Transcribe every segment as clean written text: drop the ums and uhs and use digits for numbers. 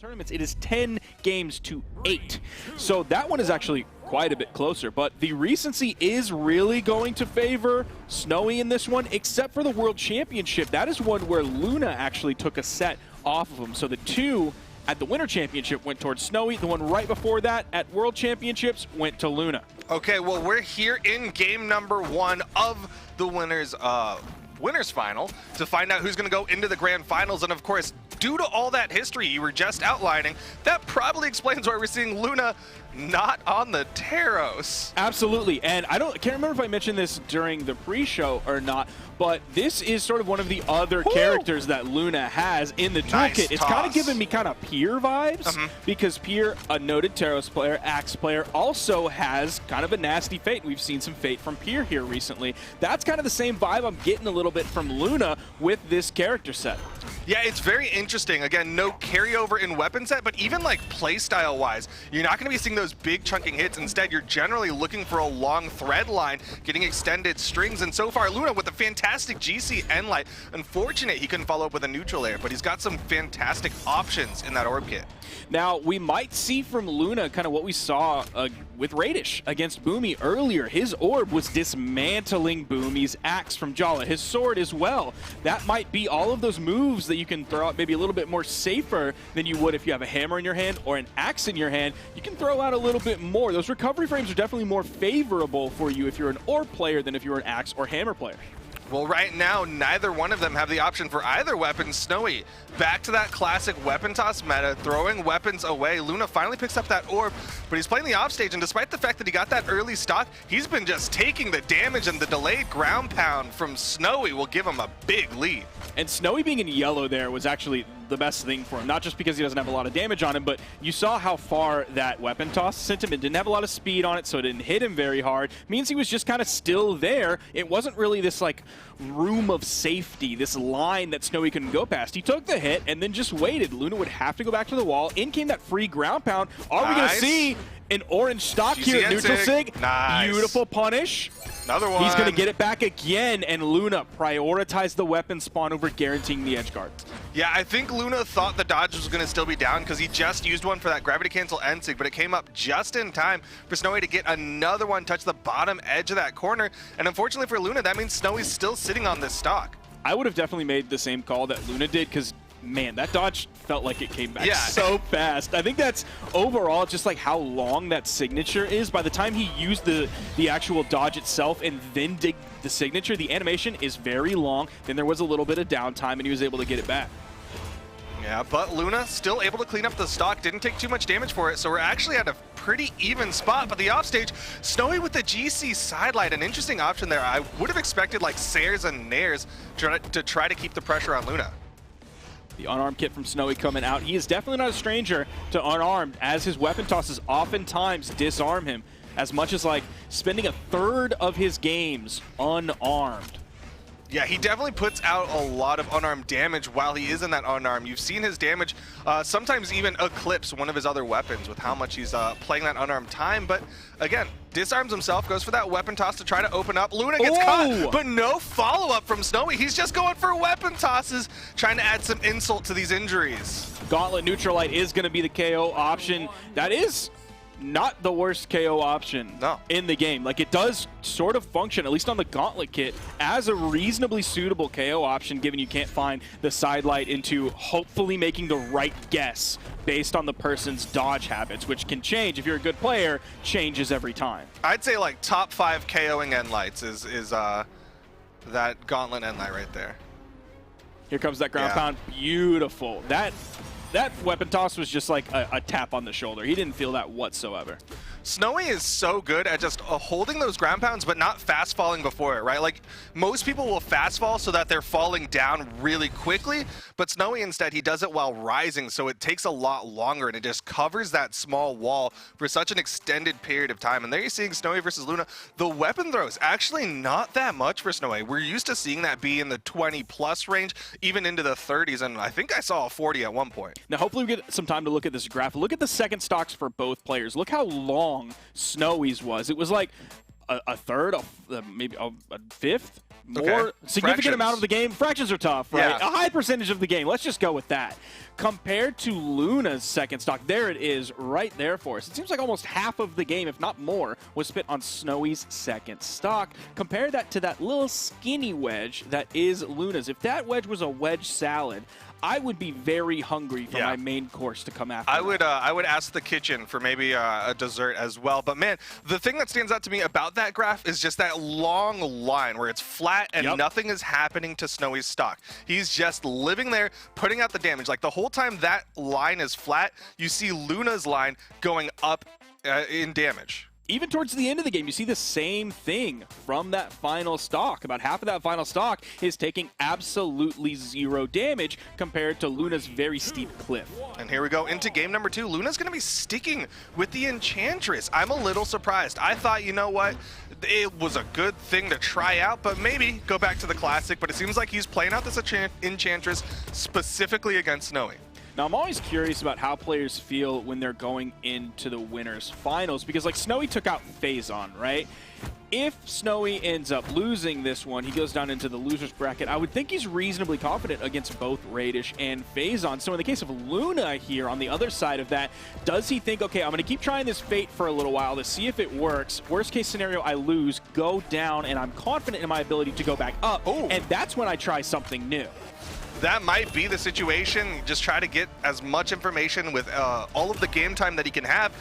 tournaments, it is 10 games to 8. So that one is actually quite a bit closer, but the recency is really going to favor Snowy in this one, except for the World Championship. That is one where Luna actually took a set off of him. So the two at the Winter Championship went towards Snowy. The one right before that at World Championships went to Luna. Okay, well, we're here in game number 1 of the winners final to find out who's going to go into the grand finals. And of course, due to all that history you were just outlining, that probably explains why we're seeing Luna not on the Taros. Absolutely, and I can't remember if I mentioned this during the pre-show or not, but this is sort of one of the other characters that Luna has in the toolkit. Nice it's kind of giving me kind of Pier vibes, because Pier, a noted Taros player, Axe player, also has kind of a nasty Fate. We've seen some Fate from Pier here recently. That's kind of the same vibe I'm getting a little bit from Luna with this character set. Yeah, it's very interesting. Again, no carryover in weapon set, but even like playstyle wise, you're not going to be seeing those big chunking hits. Instead, you're generally looking for a long thread line, getting extended strings. And so far, Luna with a fantastic GC Enlight. Unfortunate he couldn't follow up with a neutral air, but he's got some fantastic options in that orb kit. Now, we might see from Luna kind of what we saw with Radish against Boomy earlier. His orb was dismantling Boomy's axe from Brawlhalla, his sword as well. That might be all of those moves that you can throw out maybe a little bit more safer than you would if you have a hammer in your hand or an axe in your hand. You can throw out a little bit more. Those recovery frames are definitely more favorable for you if you're an orb player than if you're an axe or hammer player. Well, right now, neither one of them have the option for either weapon. Snowy, back to that classic weapon toss meta, throwing weapons away. Luna finally picks up that orb, but he's playing the offstage, and despite the fact that he got that early stock, he's been just taking the damage, and the delayed ground pound from Snowy will give him a big lead. And Snowy being in yellow there was actually the best thing for him, not just because he doesn't have a lot of damage on him, but you saw how far that weapon toss sent him. It didn't have a lot of speed on it, so it didn't hit him very hard. Means he was just kind of still there. It wasn't really this like room of safety, this line that Snowy couldn't go past. He took the hit and then just waited. Luna would have to go back to the wall. In came that free ground pound. Are we going to see an orange stock here at neutral sig? Nice. Beautiful punish. Another one. He's going to get it back again, and Luna prioritized the weapon spawn over guaranteeing the edge guard. Yeah, I think Luna thought the dodge was going to still be down because he just used one for that gravity cancel end sig, but it came up just in time for Snowy to get another one, touch the bottom edge of that corner. And unfortunately for Luna, that means Snowy's still sitting on this stock. I would have definitely made the same call that Luna did, because man, that dodge felt like it came back so fast. I think that's overall just like how long that signature is. By the time he used the actual dodge itself and then did the signature, the animation is very long. Then there was a little bit of downtime and he was able to get it back. Yeah, but Luna still able to clean up the stock, didn't take too much damage for it, so we're actually at a pretty even spot. But the offstage, Snowy with the GC sidelight, an interesting option there. I would have expected like Sayers and Nairs to try to keep the pressure on Luna. The unarmed kit from Snowy coming out. He is definitely not a stranger to unarmed, as his weapon tosses oftentimes disarm him, as much as like spending a third of his games unarmed. Yeah, he definitely puts out a lot of unarmed damage while he is in that unarmed. You've seen his damage sometimes even eclipse one of his other weapons with how much he's playing that unarmed time. But again, disarms himself, goes for that weapon toss to try to open up. Luna gets caught, but no follow-up from Snowy. He's just going for weapon tosses, trying to add some insult to these injuries. Gauntlet Neutralite is going to be the KO option. That is not the worst KO option in the game. Like, it does sort of function, at least on the Gauntlet kit, as a reasonably suitable KO option, given you can't find the sidelight into hopefully making the right guess based on the person's dodge habits, which can change. If you're a good player, changes every time. I'd say like top 5 KOing end lights is that Gauntlet end light right there. Here comes that ground pound. Beautiful. That weapon toss was just like a tap on the shoulder. He didn't feel that whatsoever. Snowy is so good at just holding those ground pounds, but not fast falling before it, right? Like, most people will fast fall so that they're falling down really quickly, but Snowy instead, he does it while rising, so it takes a lot longer, and it just covers that small wall for such an extended period of time. And there you're seeing Snowy versus Luna. The weapon throws, actually not that much for Snowy. We're used to seeing that be in the 20+ range, even into the 30s, and I think I saw a 40 at one point. Now, hopefully we get some time to look at this graph. Look at the second stocks for both players. Look how long Snowy's was. It was like a third, maybe a fifth significant amount of the game. Fractions are tough, right? Yeah. A high percentage of the game. Let's just go with that. Compared to Luna's second stock, there it is right there for us. It seems like almost half of the game, if not more, was spent on Snowy's second stock. Compare that to that little skinny wedge that is Luna's. If that wedge was a wedge salad, I would be very hungry for my main course to come after. I would ask the kitchen for maybe a dessert as well. But man, the thing that stands out to me about that graph is just that long line where it's flat and nothing is happening to Snowy's stock. He's just living there, putting out the damage. Like the whole time that line is flat, you see Luna's line going up in damage. Even towards the end of the game, you see the same thing from that final stock. About half of that final stock is taking absolutely zero damage compared to Luna's very steep cliff. And here we go into game number 2. Luna's going to be sticking with the Enchantress. I'm a little surprised. I thought, you know what, it was a good thing to try out, but maybe go back to the classic. But it seems like he's playing out this Enchantress specifically against Snowy. Now, I'm always curious about how players feel when they're going into the winners finals, because like Snowy took out Phazon, right? If Snowy ends up losing this one, he goes down into the losers bracket. I would think he's reasonably confident against both Radish and Phazon. So in the case of Luna here on the other side of that, does he think, okay, I'm going to keep trying this Fate for a little while to see if it works. Worst case scenario, I lose, go down, and I'm confident in my ability to go back up. And that's when I try something new. That might be the situation. Just try to get as much information with all of the game time that he can have.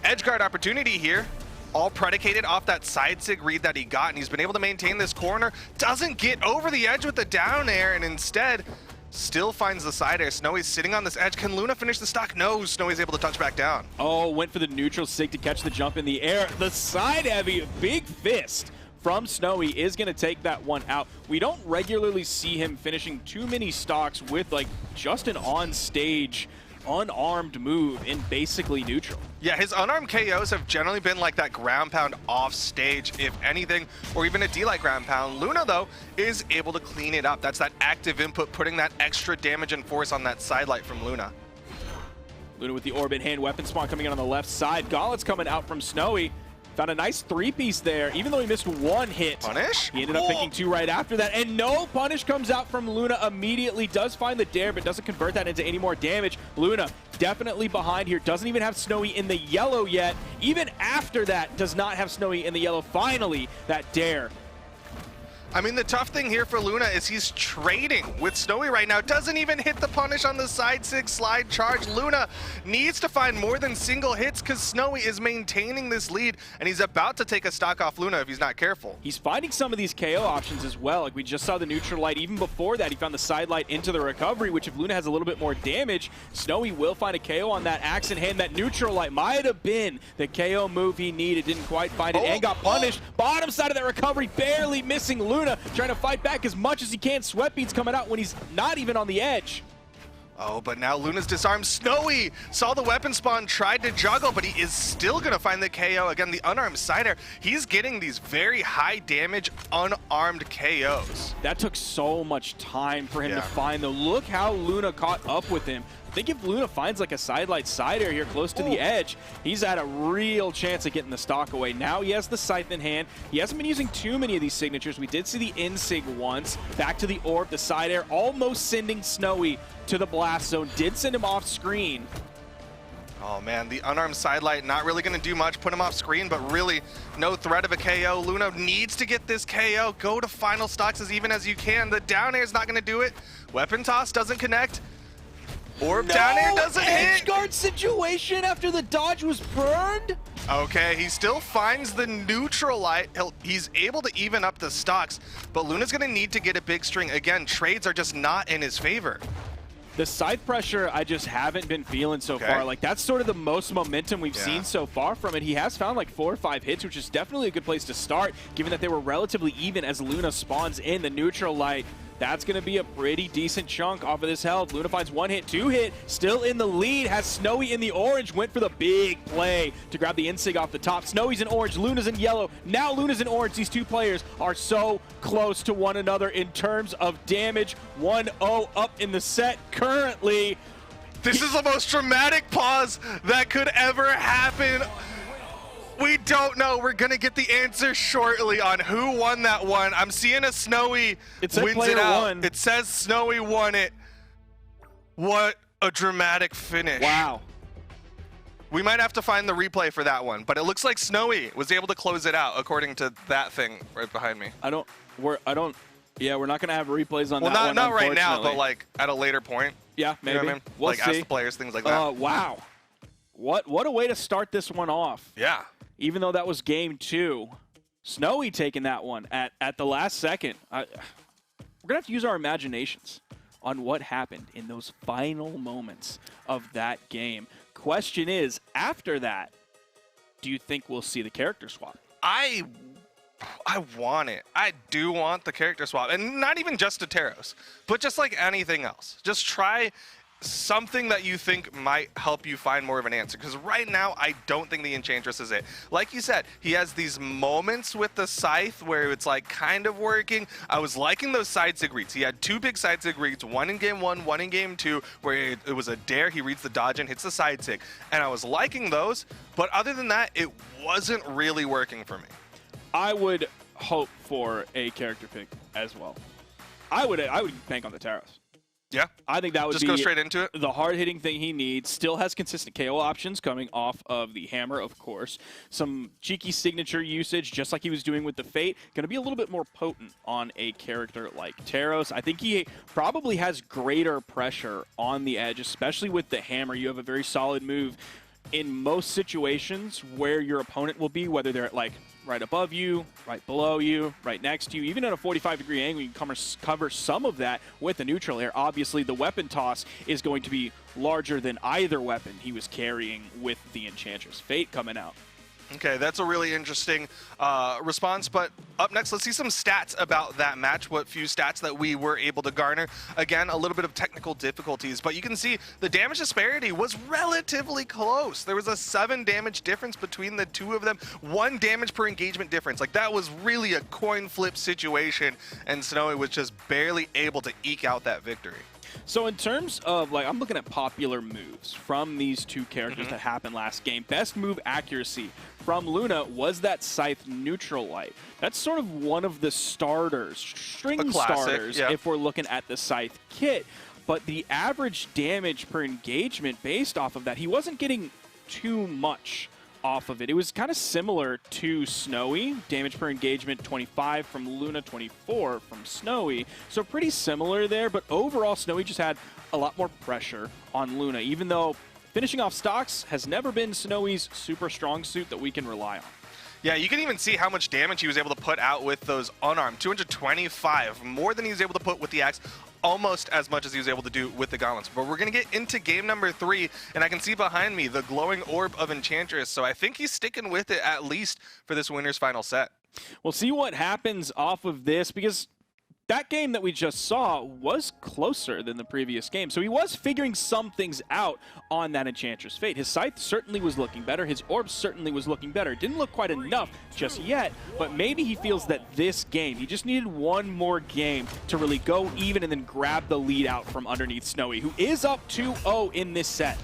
Edgeguard opportunity here, all predicated off that side sig read that he got, and he's been able to maintain this corner. Doesn't get over the edge with the down air, and instead still finds the side air. Snowy's sitting on this edge. Can Luna finish the stock? No, Snowy's able to touch back down. Oh, went for the neutral sig to catch the jump in the air. The side heavy, big fist from Snowy is going to take that one out. We don't regularly see him finishing too many stocks with like just an on-stage unarmed move in basically neutral. Yeah, his unarmed KOs have generally been like that ground pound off stage, if anything, or even a D-like ground pound. Luna, though, is able to clean it up. That's that active input, putting that extra damage and force on that side light from Luna. Luna with the Orbit hand weapon spawn coming in on the left side. Gauntlet's coming out from Snowy. Found a nice three-piece there, even though he missed one hit. Punish? He ended up picking two right after that. And no punish comes out from Luna immediately. Does find the dare, but doesn't convert that into any more damage. Luna definitely behind here. Doesn't even have Snowy in the yellow yet. Even after that, does not have Snowy in the yellow. Finally, that dare. I mean, the tough thing here for Luna is he's trading with Snowy right now. Doesn't even hit the punish on the side sig slide charge. Luna needs to find more than single hits because Snowy is maintaining this lead, and he's about to take a stock off Luna if he's not careful. He's finding some of these KO options as well. Like we just saw the neutral light. Even before that, he found the side light into the recovery, which if Luna has a little bit more damage, Snowy will find a KO on that axe in hand. That neutral light might have been the KO move he needed. Didn't quite find it and got punished. Bottom side of that recovery, barely missing Luna. Trying to fight back as much as he can. Sweatbeat's coming out when he's not even on the edge. Oh, but now Luna's disarmed. Snowy saw the weapon spawn, tried to juggle, but he is still going to find the KO. Again, the unarmed side air. He's getting these very high damage unarmed KOs. That took so much time for him to find, though. Look how Luna caught up with him. I think if Luna finds like a sidelight side air here close to the edge, he's had a real chance of getting the stock away. Now he has the scythe in hand. He hasn't been using too many of these signatures. We did see the in-sig once. Back to the orb, the side air, almost sending Snowy to the blast zone. Did send him off screen. Oh man, the unarmed sidelight not really going to do much. Put him off screen, but really no threat of a KO. Luna needs to get this KO. Go to final stocks as even as you can. The down air is not going to do it. Weapon toss doesn't connect. Orb down air doesn't hit. Edgeguard situation after the dodge was burned. Okay, he still finds the neutral light. He's able to even up the stocks, but Luna's going to need to get a big string. Again, trades are just not in his favor. The scythe pressure, I just haven't been feeling so far. Like, that's sort of the most momentum we've seen so far from it. He has found like 4 or 5 hits, which is definitely a good place to start, given that they were relatively even as Luna spawns in the neutral light. That's going to be a pretty decent chunk off of this health. Luna finds 1 hit, 2 hit, still in the lead, has Snowy in the orange, went for the big play to grab the insig off the top. Snowy's in orange, Luna's in yellow. Now Luna's in orange. These two players are so close to one another in terms of damage. 1-0 up in the set currently. This is the most dramatic pause that could ever happen. We don't know. We're going to get the answer shortly on who won that one. I'm seeing a Snowy wins it out. Won. It says Snowy won it. What a dramatic finish. Wow. We might have to find the replay for that one, but it looks like Snowy was able to close it out according to that thing right behind me. Yeah, we're not going to have replays on that one. Well, not right now, but like at a later point. Yeah, maybe. You know what I mean? We'll like see. ask the players, things like that. Wow. What a way to start this one off. Yeah. Even though that was game 2. Snowy taking that one at the last second. We're going to have to use our imaginations on what happened in those final moments of that game. Question is, after that, do you think we'll see the character swap? I want it. I do want the character swap. And not even just to Teros, but just like anything else. Just try something that you think might help you find more of an answer. Because right now, I don't think the Enchantress is it. Like you said, he has these moments with the Scythe where it's like kind of working. I was liking those side sig reads. He had 2 big side sig reads, one in game 1, one in game 2, where it was a dare, he reads the dodge and hits the side sig. And I was liking those, but other than that, it wasn't really working for me. I would hope for a character pick as well. I would bank on the Teros. Yeah. I think that would just be go straight into it. The hard-hitting thing he needs. Still has consistent KO options coming off of the hammer, of course. Some cheeky signature usage, just like he was doing with the Fate. Going to be a little bit more potent on a character like Teros. I think he probably has greater pressure on the edge, especially with the hammer. You have a very solid move in most situations where your opponent will be, whether they're like right above you, right below you, right next to you. Even at a 45-degree angle, you can cover some of that with the neutral air. Obviously, the weapon toss is going to be larger than either weapon he was carrying with the Enchantress Fate coming out. Okay, that's a really interesting response, but up next, let's see some stats about that match, what few stats that we were able to garner. Again, a little bit of technical difficulties, but you can see the damage disparity was relatively close. There was a 7 damage difference between the 2 of them, 1 damage per engagement difference. Like, that was really a coin flip situation, and Snowy was just barely able to eke out that victory. So in terms of, like, I'm looking at popular moves from these 2 characters that happened last game. Best move accuracy from Luna was that Scythe neutral light. That's sort of one of the starters, string starters, if we're looking at the Scythe kit. But the average damage per engagement based off of that, he wasn't getting too much off of it. It was kind of similar to Snowy. Damage per engagement 25 from Luna, 24 from Snowy. So pretty similar there, but overall Snowy just had a lot more pressure on Luna, even though finishing off stocks has never been Snowy's super strong suit that we can rely on. Yeah, you can even see how much damage he was able to put out with those unarmed. 225, more than he was able to put with the axe, almost as much as he was able to do with the gauntlets. But we're going to get into game number 3, and I can see behind me the glowing orb of Enchantress, so I think he's sticking with it at least for this winner's final set. We'll see what happens off of this, because that game that we just saw was closer than the previous game. So he was figuring some things out on that Enchantress Fate. His Scythe certainly was looking better. His Orb certainly was looking better. It didn't look quite enough just yet, but maybe he feels that this game, he just needed one more game to really go even and then grab the lead out from underneath Snowy, who is up 2-0 in this set.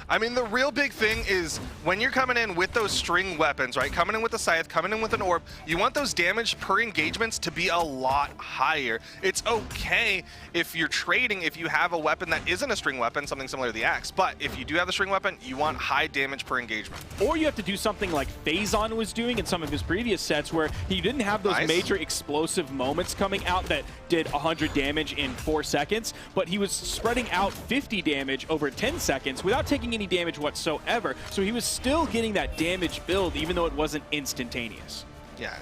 I mean, the real big thing is when you're coming in with those string weapons, right? Coming in with a Scythe, coming in with an Orb, you want those damage per engagements to be a lot higher. It's okay if you're trading, if you have a weapon that isn't a string weapon, something similar to the axe, but if you do have the string weapon, you want high damage per engagement. Or you have to do something like Phazon was doing in some of his previous sets where he didn't have those major explosive moments coming out that did 100 damage in 4 seconds, but he was spreading out 50 damage over 10 seconds without taking any damage whatsoever. So he was still getting that damage build even though it wasn't instantaneous. Yeah.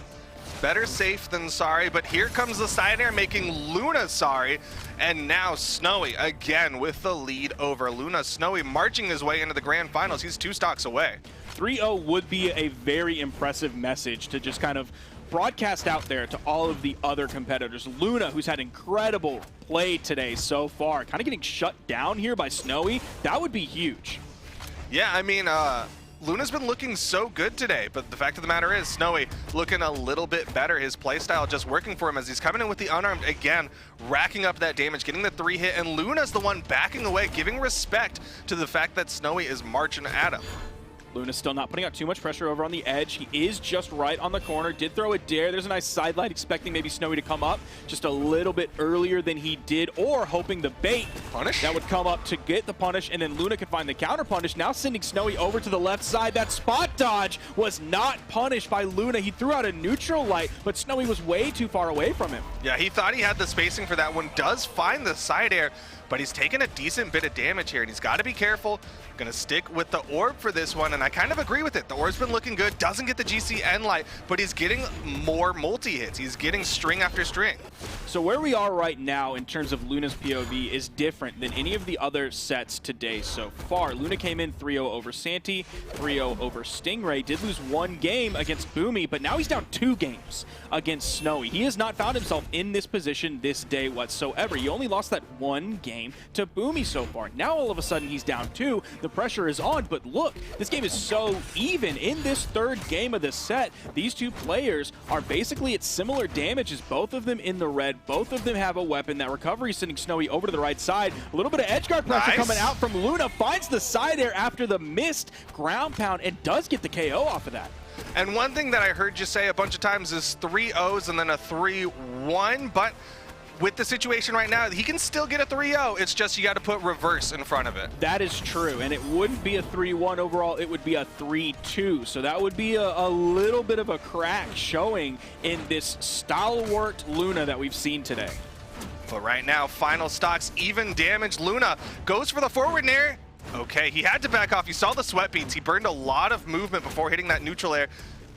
Better safe than sorry, but here comes the side air making Luna sorry, and now Snowy again with the lead over Luna. Snowy marching his way into the grand finals. He's 2 stocks away. 3-0 would be a very impressive message to just kind of broadcast out there to all of the other competitors. Luna, who's had incredible play today so far, kind of getting shut down here by Snowy, that would be huge. Yeah, I mean, Luna's been looking so good today, but the fact of the matter is Snowy looking a little bit better. His playstyle just working for him as he's coming in with the unarmed again, racking up that damage, getting the 3 hit, and Luna's the one backing away, giving respect to the fact that Snowy is marching at him. Luna's still not putting out too much pressure over on the edge. He is just right on the corner. Did throw a dare. There's a nice side light, expecting maybe Snowy to come up just a little bit earlier than he did, or hoping the bait Punish that would come up to get the punish, and then Luna could find the counter punish. Now sending Snowy over to the left side. That spot dodge was not punished by Luna. He threw out a neutral light, but Snowy was way too far away from him. Yeah, he thought he had the spacing for that one. Does find the side air, but he's taken a decent bit of damage here, and he's got to be careful. Gonna stick with the orb for this one, and I kind of agree with it. The orb's been looking good, doesn't get the GCN light, but he's getting more multi-hits. He's getting string after string. So where we are right now in terms of Luna's POV is different than any of the other sets today so far. Luna came in 3-0 over Santi, 3-0 over Stingray, did lose one game against Boomy, but now he's down 2 games against Snowy. He has not found himself in this position this day whatsoever. He only lost that one game to Boomy so far. Now all of a sudden he's down 2. The pressure is on, but look, this game is so even. In this third game of the set, these two players are basically at similar damages, both of them in the red, both of them have a weapon. That recovery sending Snowy over to the right side. A little bit of edgeguard pressure coming out from Luna, finds the side air after the missed ground pound and does get the KO off of that. And one thing that I heard you say a bunch of times is 3 O's and then a 3-1, but with the situation right now, he can still get a 3-0. It's just you got to put reverse in front of it. That is true, and it wouldn't be a 3-1 overall. It would be a 3-2. So that would be a little bit of a crack showing in this stalwart Luna that we've seen today. But right now, final stocks, even damage. Luna goes for the forward nair. Okay, he had to back off. You saw the sweat beats. He burned a lot of movement before hitting that neutral air.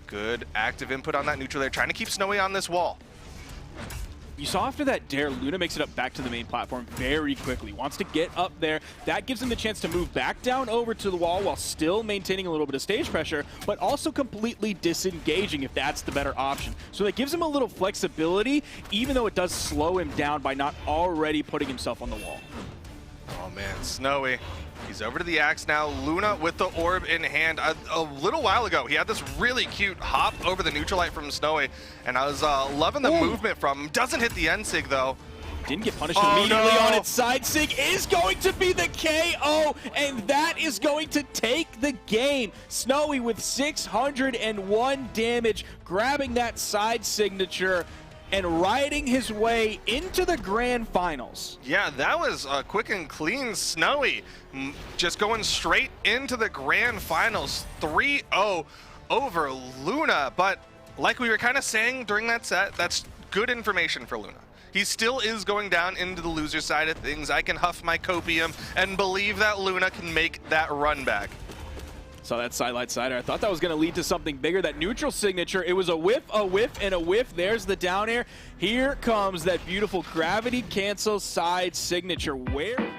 Good active input on that neutral air, trying to keep Snowy on this wall. You saw after that dare, Luna makes it up back to the main platform very quickly. Wants to get up there. That gives him the chance to move back down over to the wall while still maintaining a little bit of stage pressure, but also completely disengaging if that's the better option. So that gives him a little flexibility, even though it does slow him down by not already putting himself on the wall. Oh man, Snowy. He's over to the axe now. Luna with the orb in hand. A little while ago, he had this really cute hop over the neutral light from Snowy, and I was loving the movement from him. Doesn't hit the end sig though. Didn't get punished immediately on its side. Sig is going to be the KO, and that is going to take the game. Snowy with 601 damage, grabbing that side signature and riding his way into the grand finals. Yeah, that was quick and clean. Snowy just going straight into the grand finals. 3-0 over Luna, but like we were kind of saying during that set, that's good information for Luna. He still is going down into the loser side of things. I can huff my copium and believe that Luna can make that run back. Saw that sidelight sider. I thought that was going to lead to something bigger. That neutral signature, it was a whiff, and a whiff. There's the down air. Here comes that beautiful gravity cancel side signature. Where...